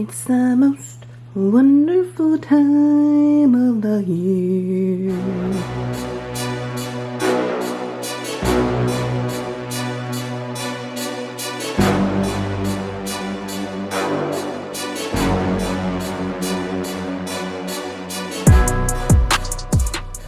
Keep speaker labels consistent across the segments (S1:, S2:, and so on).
S1: It's the most wonderful time of the year.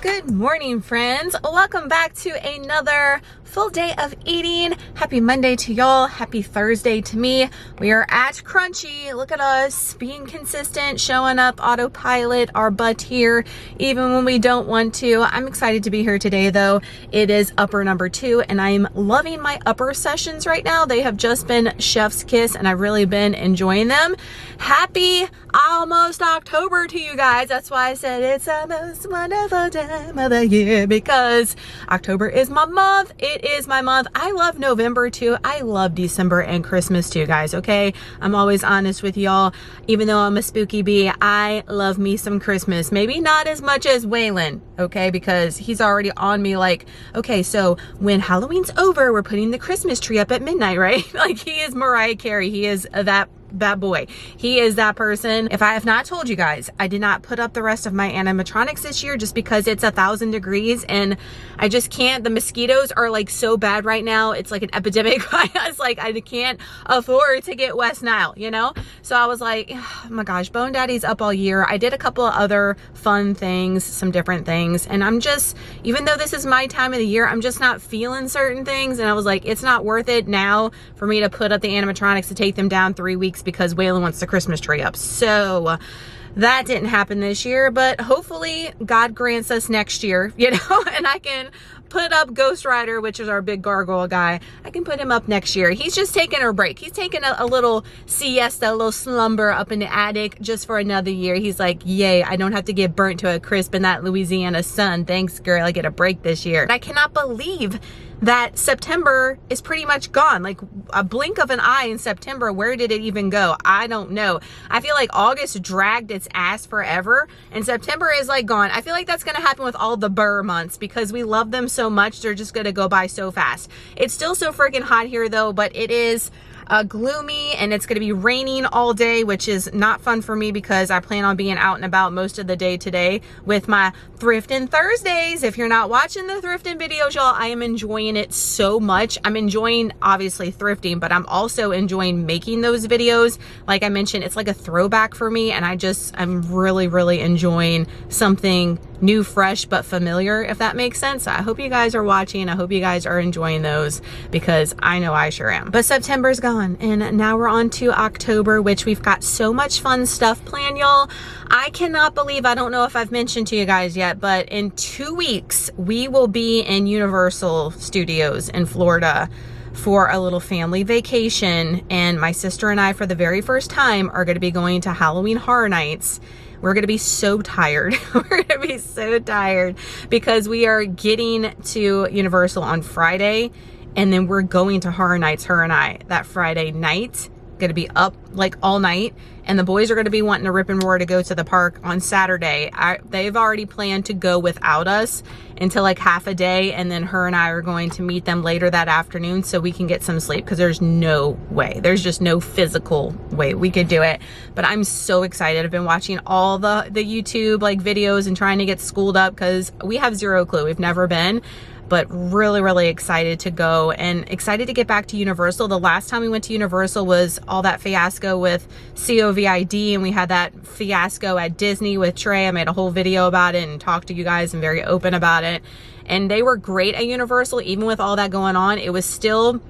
S2: Good morning, friends. Welcome back to another full day of eating. Happy Monday to y'all. Happy Thursday to me. We are at Crunchy. Look at us being consistent, showing up autopilot, our butt here, even when we don't want to. I'm excited to be here today though. It is upper number 2 and I'm loving my upper sessions right now. They have just been chef's kiss and I've really been enjoying them. Happy almost October to you guys. That's why I said it's the most wonderful time of the year, because October is my month. It is my month. I love November too. I love December and Christmas too, guys, okay? I'm always honest with y'all. Even though I'm a spooky bee, I love me some Christmas. Maybe not as much as Waylon, okay? Because he's already on me like, okay, so when Halloween's over, we're putting the Christmas tree up at midnight, right? Like, he is Mariah Carey. He is that boy. He is that person. If I have not told you guys, I did not put up the rest of my animatronics this year just because it's 1,000 degrees and I just can't. The mosquitoes are like so bad right now. It's like an epidemic. It's like I can't afford to get West Nile, you know? So I was like, oh my gosh, Bone Daddy's up all year. I did a couple of other fun things, some different things. And I'm just, even though this is my time of the year, I'm just not feeling certain things. And I was like, it's not worth it now for me to put up the animatronics to take them down 3 weeks because Waylon wants the Christmas tree up. So that didn't happen this year, but hopefully God grants us next year, you know, and I can put up Ghost Rider, which is our big gargoyle guy. I can put him up next year. He's just taking a break. He's taking a little siesta, a little slumber up in the attic just for another year. He's like, yay, I don't have to get burnt to a crisp in that Louisiana sun. Thanks, girl. I get a break this year. And I cannot believe that September is pretty much gone. Like a blink of an eye in September. Where did it even go? I don't know. I feel like August dragged its ass forever and September is like gone. I feel like that's going to happen with all the Burr months because we love them so much. They're just going to go by so fast. It's still so freaking hot here though, but it is gloomy and it's going to be raining all day, which is not fun for me because I plan on being out and about most of the day today with my Thrifting Thursdays. If you're not watching the thrifting videos, y'all, I am enjoying it so much. I'm enjoying obviously thrifting, but I'm also enjoying making those videos. Like I mentioned, it's like a throwback for me and I'm really enjoying something new, fresh, but familiar, if that makes sense. I hope you guys are watching. I hope you guys are enjoying those because I know I sure am. But September's gone and now we're on to October, which we've got so much fun stuff planned, y'all. I cannot believe, I don't know if I've mentioned to you guys yet, but in 2 weeks, we will be in Universal Studios in Florida for a little family vacation. And my sister and I, for the very first time, are going to be going to Halloween Horror Nights. We're going to be so tired. We're going to be so tired because we are getting to Universal on Friday and then we're going to Horror Nights, her and I, that Friday night. Going to be up like all night and the boys are going to be wanting to rip and roar to go to the park on Saturday. They've already planned to go without us until like half a day and then her and I are going to meet them later that afternoon so we can get some sleep because there's no way, there's just no physical way we could do it. But I'm so excited. I've been watching all the YouTube like videos and trying to get schooled up because we have zero clue. We've never been. But really excited to go and excited to get back to Universal. The last time we went to Universal was all that fiasco with COVID and we had that fiasco at Disney with Trey. I made a whole video about it and talked to you guys and very open about it. And they were great at Universal, even with all that going on. It was still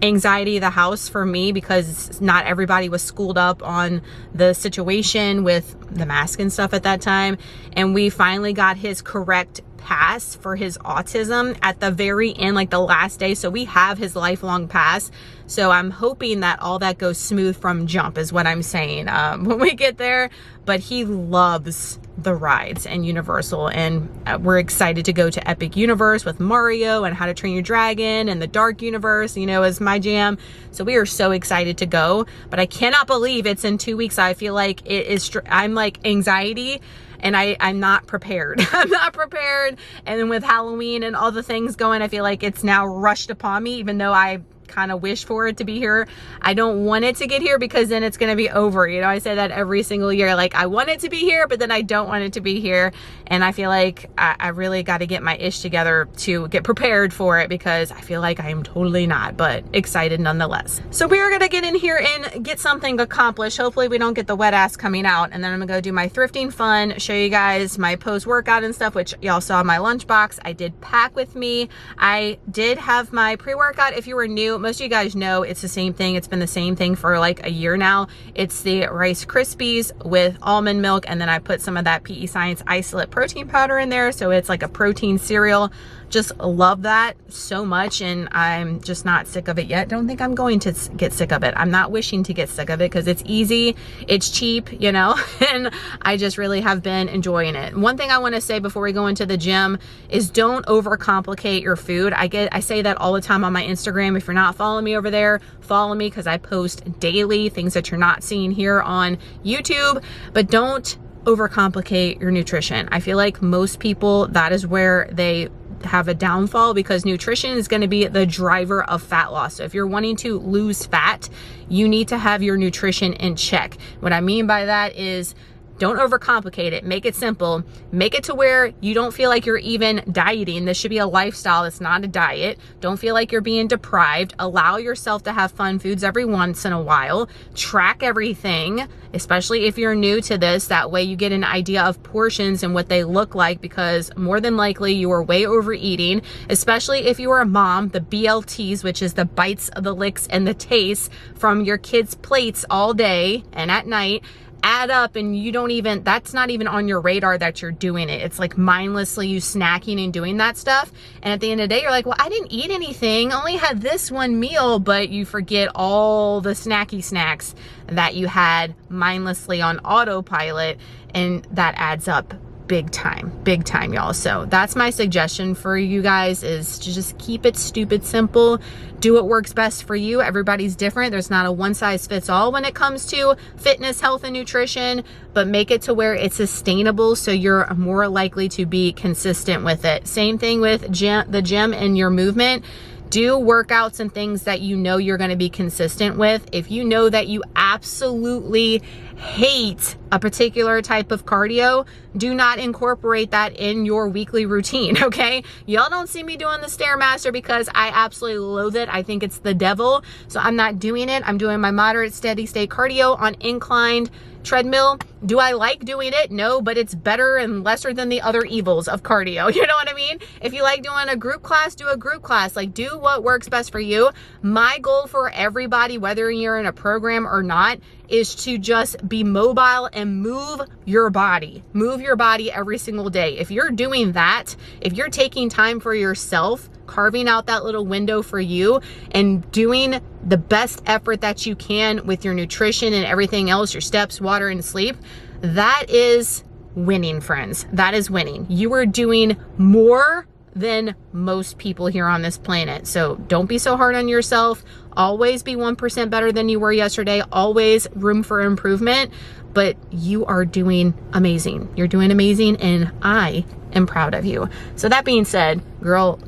S2: anxiety of the house for me because not everybody was schooled up on the situation with the mask and stuff at that time. And we finally got his correct pass for his autism at the very end, like the last day. So we have his lifelong pass. So I'm hoping that all that goes smooth from jump is what I'm saying when we get there. But he loves the rides and Universal, and we're excited to go to Epic Universe with Mario and How to Train Your Dragon, and the Dark Universe, you know, is my jam. So we are so excited to go, but I cannot believe it's in 2 weeks. I feel like it is, I'm like anxiety and I'm not prepared. I'm not prepared. And then with Halloween and all the things going, I feel like it's now rushed upon me, even though I kind of wish for it to be here. I don't want it to get here because then it's going to be over. You know, I say that every single year. Like, I want it to be here, but then I don't want it to be here. And I feel like I really got to get my ish together to get prepared for it, because I feel like I am totally not, but excited nonetheless. So we are going to get in here and get something accomplished. Hopefully we don't get the wet ass coming out. And then I'm going to go do my thrifting fun, show you guys my post workout and stuff, which y'all saw in my lunchbox. I did pack with me. I did have my pre-workout. If you were new, most of you guys know it's the same thing. It's been the same thing for like a year now. It's the Rice Krispies with almond milk, and then I put some of that PEScience isolate protein powder in there, so it's like a protein cereal. Just love that so much, and I'm just not sick of it yet. Don't think I'm going to get sick of it. I'm not wishing to get sick of it because it's easy, it's cheap, you know, and I just really have been enjoying it. One thing I want to say before we go into the gym is don't overcomplicate your food. I say that all the time on my Instagram. If you're not following me over there, follow me, because I post daily things that you're not seeing here on YouTube. But don't overcomplicate your nutrition. I feel like most people, that is where they have a downfall, because nutrition is going to be the driver of fat loss. So if you're wanting to lose fat, you need to have your nutrition in check. What I mean by that is, don't overcomplicate it. Make it simple. Make it to where you don't feel like you're even dieting. This should be a lifestyle. It's not a diet. Don't feel like you're being deprived. Allow yourself to have fun foods every once in a while. Track everything, especially if you're new to this. That way you get an idea of portions and what they look like, because more than likely you are way overeating, especially if you are a mom. The BLTs, which is the bites, the licks, and the tastes from your kids' plates all day and at night, add up, and you don't even, that's not even on your radar that you're doing it. It's like mindlessly you snacking and doing that stuff. And at the end of the day, you're like, well, I didn't eat anything, only had this one meal, but you forget all the snacky snacks that you had mindlessly on autopilot, and that adds up big time, y'all. So that's my suggestion for you guys, is to just keep it stupid simple. Do what works best for you. Everybody's different. There's not a one size fits all when it comes to fitness, health, and nutrition, but make it to where it's sustainable, so you're more likely to be consistent with it. Same thing with the gym and your movement. Do workouts and things that you know you're going to be consistent with. If you know that you absolutely hate a particular type of cardio, do not incorporate that in your weekly routine, okay? Y'all don't see me doing the Stairmaster because I absolutely loathe it. I think it's the devil, so I'm not doing it. I'm doing my moderate steady state cardio on inclined treadmill. Do I like doing it? No, but it's better and lesser than the other evils of cardio. You know what I mean? If you like doing a group class, do a group class. Like, do what works best for you. My goal for everybody, whether you're in a program or not, is to just be mobile and move your body. Move your body every single day. If you're doing that, if you're taking time for yourself, carving out that little window for you, and doing the best effort that you can with your nutrition and everything else, your steps, water, and sleep, that is winning, friends. That is winning. You are doing more than most people here on this planet. So don't be so hard on yourself. Always be 1% better than you were yesterday. Always room for improvement, but you are doing amazing. You're doing amazing, and I am proud of you. So that being said, girl,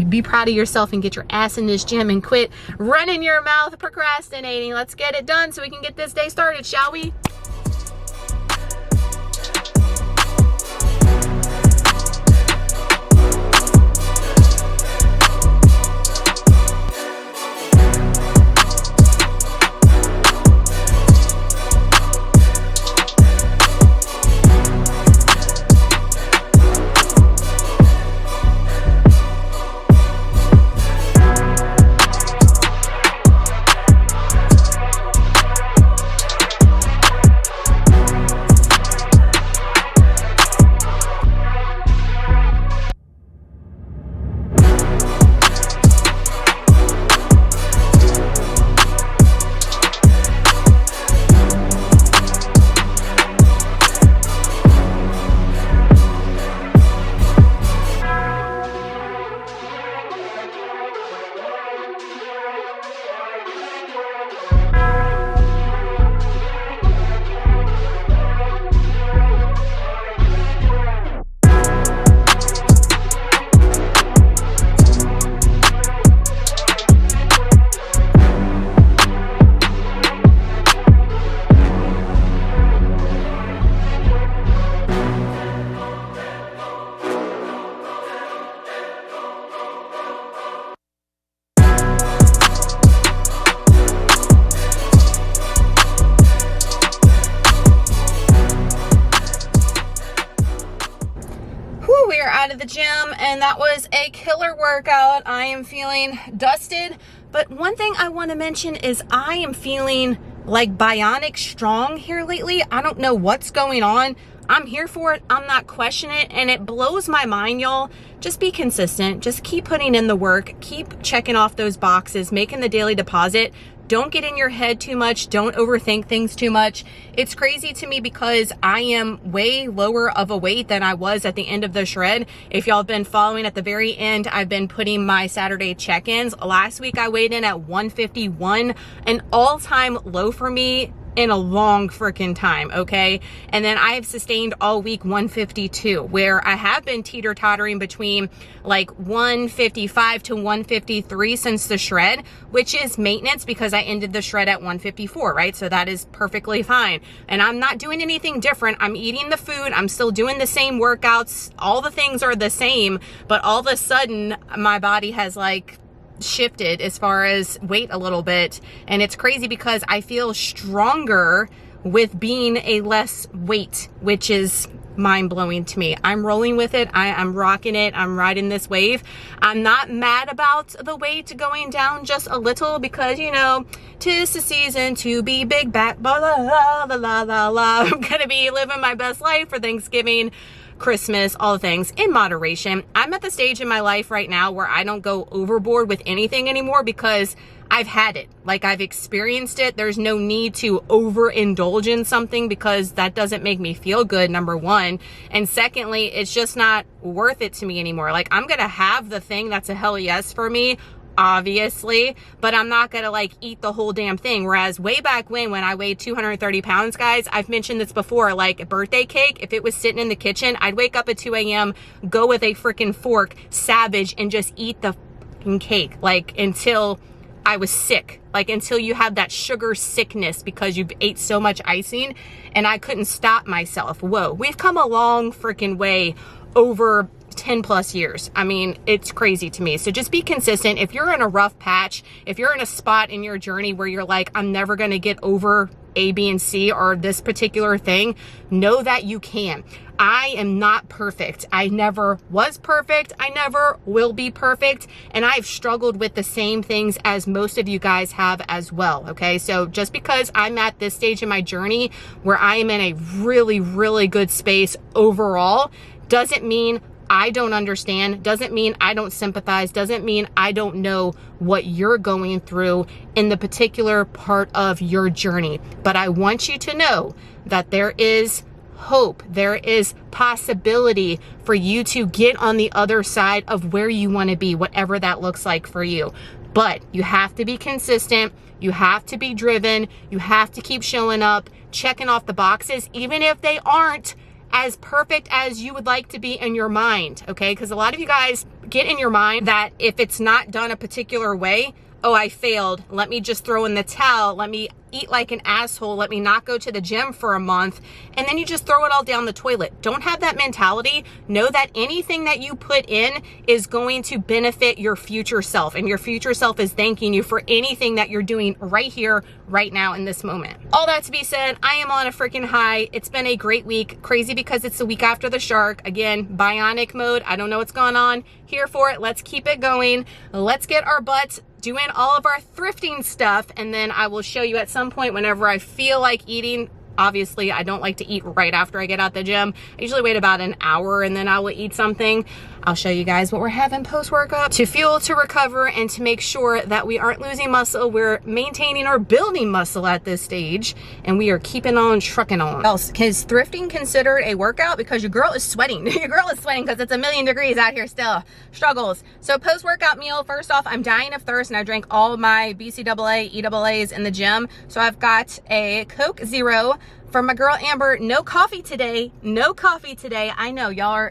S2: be proud of yourself and get your ass in this gym and quit running your mouth procrastinating. Let's get it done so we can get this day started, shall we? and that was a killer workout. I am feeling dusted, but one thing I want to mention is I am feeling like bionic strong here lately. I don't know what's going on. I'm here for it. I'm not questioning it, and it blows my mind, y'all. Just be consistent. Just keep putting in the work. Keep checking off those boxes, making the daily deposit. Don't get in your head too much. Don't overthink things too much. It's crazy to me because I am way lower of a weight than I was at the end of the shred. If y'all have been following at the very end, I've been putting my Saturday check-ins. Last week I weighed in at 151, an all-time low for me in a long freaking time, okay? And then I have sustained all week 152, where I have been teeter-tottering between like 155 to 153 since the shred, which is maintenance because I ended the shred at 154, right? So that is perfectly fine. And I'm not doing anything different. I'm eating the food. I'm still doing the same workouts. All the things are the same, but all of a sudden my body has like shifted as far as weight a little bit, and it's crazy because I feel stronger with being a less weight, which is mind-blowing to me. I'm rolling with it. I'm rocking it. I'm riding this wave. I'm not mad about the weight going down just a little because, you know, 'tis the season to be big back, blah, blah, blah, blah, blah, blah. I'm gonna be living my best life for Thanksgiving, Christmas, all the things in moderation. I'm at the stage in my life right now where I don't go overboard with anything anymore because I've had it. Like, I've experienced it. There's no need to overindulge in something because that doesn't make me feel good, number one. And secondly, it's just not worth it to me anymore. Like, I'm gonna have the thing that's a hell yes for me, obviously, but I'm not gonna like eat the whole damn thing. Whereas way back when I weighed 230 pounds, guys, I've mentioned this before, like a birthday cake, if it was sitting in the kitchen, I'd wake up at 2 a.m., go with a freaking fork, savage, and just eat the fucking cake, like until I was sick, like until you have that sugar sickness because you've ate so much icing, and I couldn't stop myself. Whoa, we've come a long freaking way over 10 plus years. I mean, it's crazy to me. So just be consistent. If you're in a rough patch, if you're in a spot in your journey where you're like, I'm never going to get over A, B, and C or this particular thing, know that you can. I am not perfect. I never was perfect. I never will be perfect. And I've struggled with the same things as most of you guys have as well. Okay. So just because I'm at this stage in my journey where I am in a really, really good space overall, doesn't mean I don't understand, doesn't mean I don't sympathize, doesn't mean I don't know what you're going through in the particular part of your journey. But I want you to know that there is hope, there is possibility for you to get on the other side of where you want to be, whatever that looks like for you. But you have to be consistent, you have to be driven, you have to keep showing up, checking off the boxes, even if they aren't as perfect as you would like to be in your mind, okay? Because a lot of you guys get in your mind that if it's not done a particular way, oh, I failed. Let me just throw in the towel. Let me eat like an asshole. Let me not go to the gym for a month. And then you just throw it all down the toilet. Don't have that mentality. Know that anything that you put in is going to benefit your future self. And your future self is thanking you for anything that you're doing right here, right now in this moment. All that to be said, I am on a freaking high. It's been a great week. Crazy because it's the week after the shark. Again, bionic mode. I don't know what's going on. Here for it. Let's keep it going. Let's get our butts doing all of our thrifting stuff, and then I will show you at some point whenever I feel like eating. Obviously, I don't like to eat right after I get out the gym. I usually wait about an hour and then I will eat something. I'll show you guys what we're having post-workout to fuel, to recover, and to make sure that we aren't losing muscle. We're maintaining or building muscle at this stage, and we are keeping on trucking on. Else, is thrifting considered a workout? Because your girl is sweating. Your girl is sweating because it's a million degrees out here still. Struggles. So post-workout meal, first off, I'm dying of thirst, and I drank all of my BCAA, EAAs in the gym. So I've got a Coke Zero. For my girl Amber, no coffee today. No coffee today. I know y'all,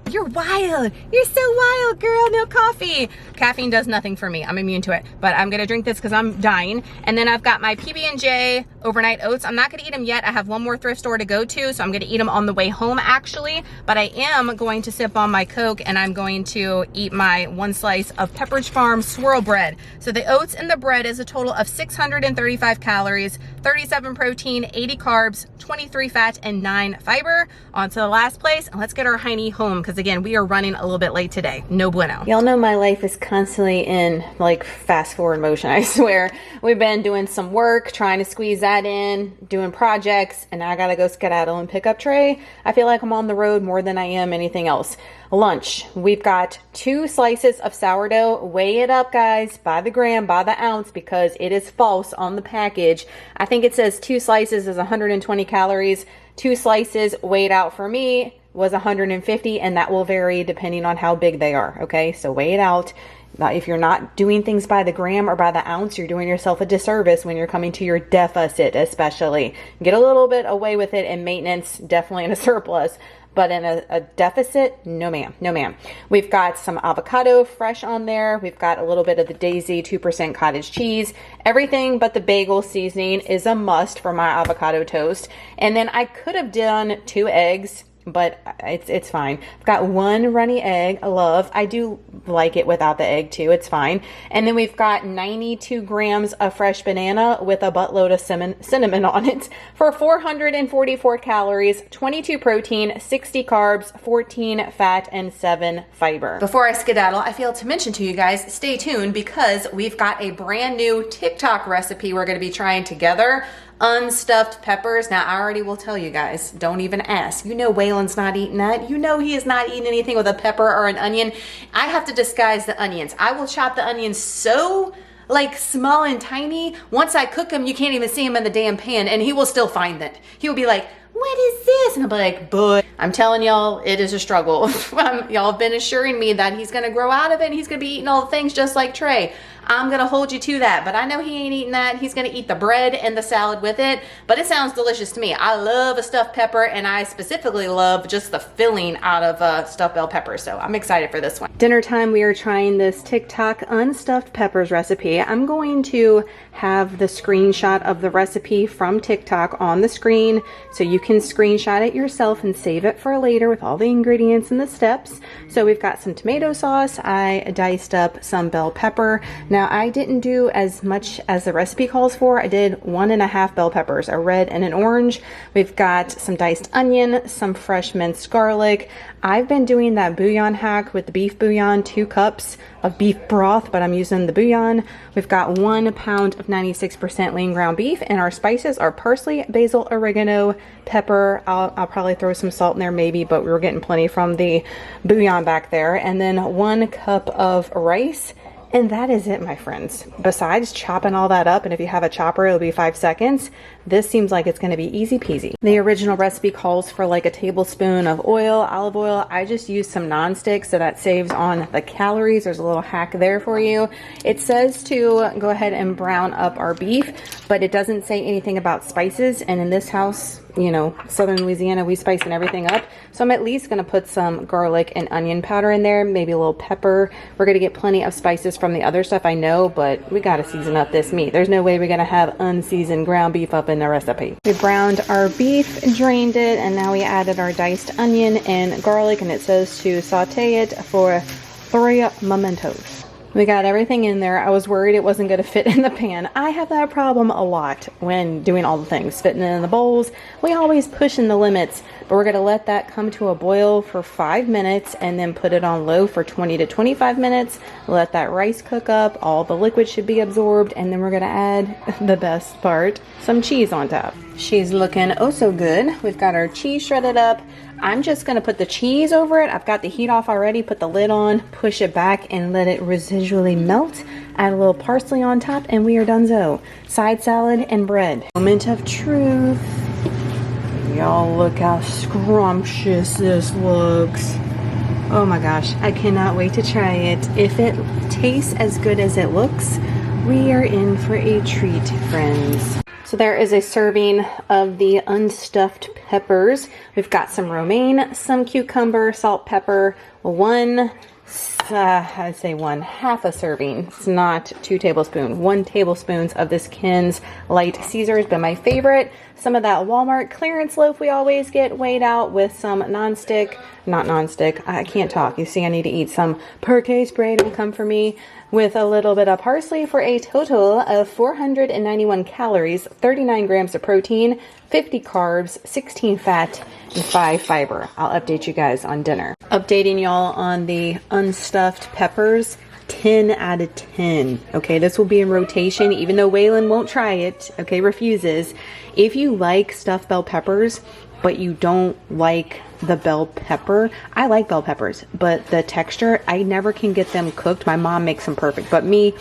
S2: you're wild. You're so wild, girl. No coffee. Caffeine does nothing for me. I'm immune to it. But I'm gonna drink this because I'm dying. And then I've got my PB&J overnight oats. I'm not gonna eat them yet. I have one more thrift store to go to, so I'm gonna eat them on the way home actually. But I am going to sip on my Coke, and I'm going to eat my one slice of Pepperidge Farm swirl bread. So the oats and the bread is a total of 635 calories, 37 protein, 80 carbs, 23 fat, and 9 fiber. On to the last place, and let's get our hiney home, because again, we are running a little bit late today. No bueno.
S1: Y'all know my life is constantly in like fast forward motion. I swear. We've been doing some work, trying to squeeze that in, doing projects, and now I gotta go skedaddle and pick up Trey. I feel like I'm on the road more than I am anything else. Lunch. We've got 2 slices of sourdough. Weigh it up, guys, by the gram, by the ounce, because it is false on the package. I think it says 2 slices is 120 calories. 2 slices weighed out for me was 150, and that will vary depending on how big they are. Okay, so weigh it out. If you're not doing things by the gram or by the ounce, you're doing yourself a disservice when you're coming to your deficit, especially. Get a little bit away with it in maintenance, definitely in a surplus. But in a deficit, no ma'am, no ma'am. We've got some avocado fresh on there. We've got a little bit of the Daisy 2% cottage cheese. Everything but the bagel seasoning is a must for my avocado toast. And then I could have done 2 eggs, but it's fine. I've got 1 runny egg. I do like it without the egg too. It's fine. And then we've got 92 grams of fresh banana with a buttload of cinnamon on it for 444 calories, 22 protein, 60 carbs, 14 fat, and 7 fiber. Before I skedaddle, I failed to mention to you guys, stay tuned because we've got a brand new TikTok recipe we're going to be trying together. Unstuffed peppers. Now, I already will tell you guys, don't even ask. You know Waylon's not eating that. You know he is not eating anything with a pepper or an onion. I have to disguise the onions. I will chop the onions so like small and tiny. Once I cook them, you can't even see them in the damn pan, and he will still find it. He will be like, what is this? And I'll be like, but I'm telling y'all, it is a struggle. Y'all have been assuring me that he's gonna grow out of it and he's gonna be eating all the things just like Trey. I'm gonna hold you to that, but I know he ain't eating that. He's gonna eat the bread and the salad with it, but it sounds delicious to me. I love a stuffed pepper, and I specifically love just the filling out of stuffed bell peppers, so I'm excited for this one. Dinner time, we are trying this TikTok unstuffed peppers recipe. I'm going to have the screenshot of the recipe from TikTok on the screen, so you can screenshot it yourself and save it for later with all the ingredients and the steps. So we've got some tomato sauce. I diced up some bell pepper. Now, I didn't do as much as the recipe calls for. I did 1.5 bell peppers, a red and an orange. We've got some diced onion, some fresh minced garlic. I've been doing that bouillon hack with the beef bouillon, 2 cups of beef broth, but I'm using the bouillon. We've got 1 pound of 96% lean ground beef, and our spices are parsley, basil, oregano, pepper. I'll probably throw some salt in there maybe, but we were getting plenty from the bouillon back there. And then 1 cup of rice. And that is it, my friends. Besides chopping all that up, and if you have a chopper, it'll be 5 seconds. This seems like it's gonna be easy peasy. The original recipe calls for like a tablespoon of oil, olive oil. I just used some nonstick, so that saves on the calories. There's a little hack there for you. It says to go ahead and brown up our beef, but it doesn't say anything about spices. And in this house, you know, Southern Louisiana, we spicing everything up. So I'm at least gonna put some garlic and onion powder in there, maybe a little pepper. We're gonna get plenty of spices from the other stuff, I know, but we gotta season up this meat. There's no way we're gonna have unseasoned ground beef up in the recipe. We browned our beef, drained it, and now we added our diced onion and garlic, and it says to saute it for 3 momentos. We got everything in there. I was worried it wasn't going to fit in the pan. I have that problem a lot when doing all the things. Fitting it in the bowls, we always pushing the limits, but we're going to let that come to a boil for 5 minutes and then put it on low for 20 to 25 minutes. Let that rice cook up. All the liquid should be absorbed, and then we're going to add the best part, some cheese on top. She's looking oh so good. We've got our cheese shredded up. I'm just gonna put the cheese over it. I've got the heat off already, put the lid on, push it back, and let it residually melt. Add a little parsley on top, and we are donezo. Side salad and bread. Moment of truth. Y'all look how scrumptious this looks. Oh my gosh, I cannot wait to try it. If it tastes as good as it looks, we are in for a treat, friends. So there is a serving of the unstuffed peppers. We've got some romaine, some cucumber, salt, pepper, half a serving. It's not 2 tablespoons. 1 tablespoon of this Ken's Light Caesar has been my favorite. Some of that Walmart clearance loaf we always get weighed out with some not non-stick, I can't talk. You see, I need to eat some Perque spray to come for me, with a little bit of parsley for a total of 491 calories, 39 grams of protein, 50 carbs, 16 fat, and 5 fiber. I'll update you guys on dinner. Updating y'all on the unstuffed peppers. 10 out of 10. Okay, this will be in rotation, even though Waylon won't try it. Okay, refuses. If you like stuffed bell peppers, but you don't like the bell pepper, I like bell peppers, but the texture, I never can get them cooked. My mom makes them perfect, but me,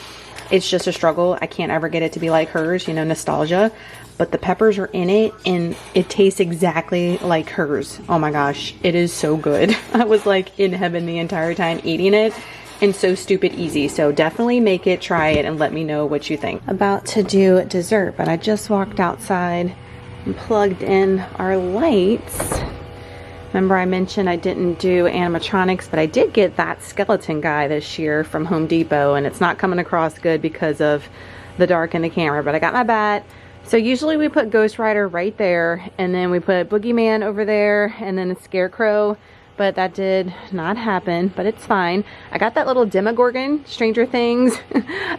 S1: it's just a struggle. I can't ever get it to be like hers, you know, nostalgia. But the peppers are in it and it tastes exactly like hers. Oh my gosh, it is so good. I was like in heaven the entire time eating it. And so stupid easy. So definitely make it, try it, and let me know what you think. About to do dessert, but I just walked outside and plugged in our lights. Remember I mentioned I didn't do animatronics, but I did get that skeleton guy this year from Home Depot, and it's not coming across good because of the dark in the camera, but I got my bat. So usually we put Ghost Rider right there, and then we put Boogeyman over there, and then a Scarecrow. But that did not happen, but it's fine. I got that little Demogorgon, Stranger Things,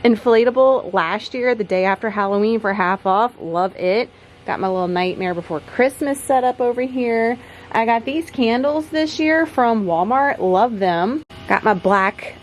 S1: inflatable last year, the day after Halloween for half off. Love it. Got my little Nightmare Before Christmas set up over here. I got these candles this year from Walmart. Love them. Got my black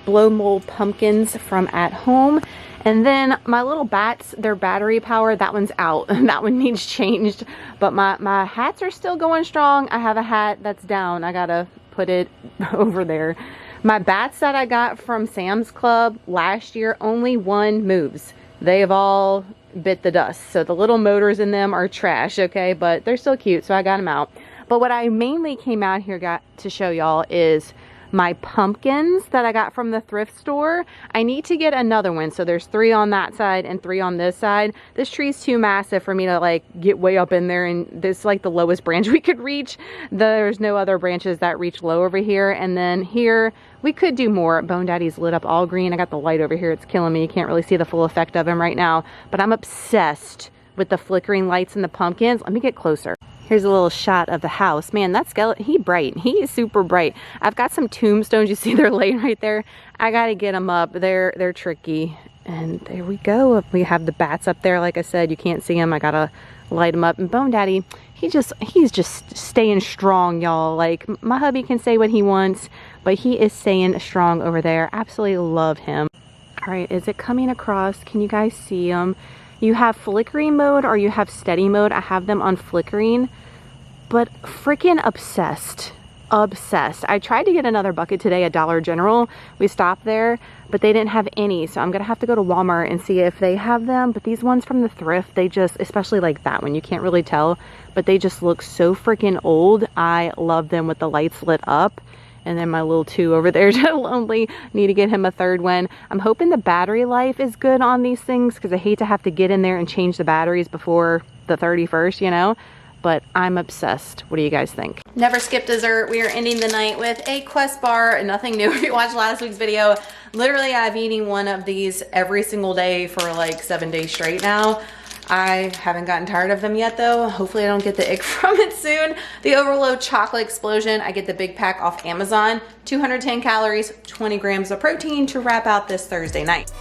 S1: blow mold pumpkins from At Home. And then my little bats, they're battery powered. That one's out. That one needs changed. But my hats are still going strong. I have a hat that's down. I gotta put it over there. My bats that I got from Sam's Club last year, only one moves. They have all bit the dust. So the little motors in them are trash, okay? But they're still cute, so I got them out. But what I mainly came out here to show y'all is my pumpkins that I got from the thrift store. I need to get another one. So there's 3 on that side and 3 on this side. This tree's too massive for me to like get way up in there, and this is like the lowest branch we could reach. There's no other branches that reach low over here. And then here we could do more. Bone Daddy's lit up all green. I got the light over here. It's killing me. You can't really see the full effect of him right now, but I'm obsessed with the flickering lights and the pumpkins. Let me get closer. Here's a little shot of the house. Man, that skeleton, he bright. He is super bright. I've got some tombstones. You see they're laying right there. I got to get them up. They're tricky. And there we go. We have the bats up there. Like I said, you can't see them. I got to light them up. And Bone Daddy, he's just staying strong, y'all. Like, my hubby can say what he wants, but he is staying strong over there. Absolutely love him. All right, is it coming across? Can you guys see him? You have flickering mode or you have steady mode. I have them on flickering, but freaking obsessed. Obsessed. I tried to get another bucket today at Dollar General. We stopped there, but they didn't have any. So I'm going to have to go to Walmart and see if they have them. But these ones from the thrift, they just, especially like that one, you can't really tell, but they just look so freaking old. I love them with the lights lit up. And then my little 2 over there, lonely. Need to get him a 3rd one. I'm hoping the battery life is good on these things because I hate to have to get in there and change the batteries before the 31st, you know? But I'm obsessed. What do you guys think? Never skip dessert. We are ending the night with a Quest bar. Nothing new. If you watched last week's video, literally I've eaten one of these every single day for like 7 days straight now. I haven't gotten tired of them yet though. Hopefully I don't get the ick from it soon. The Overload Chocolate Explosion. I get the big pack off Amazon. 210 calories, 20 grams of protein to wrap out this Thursday night.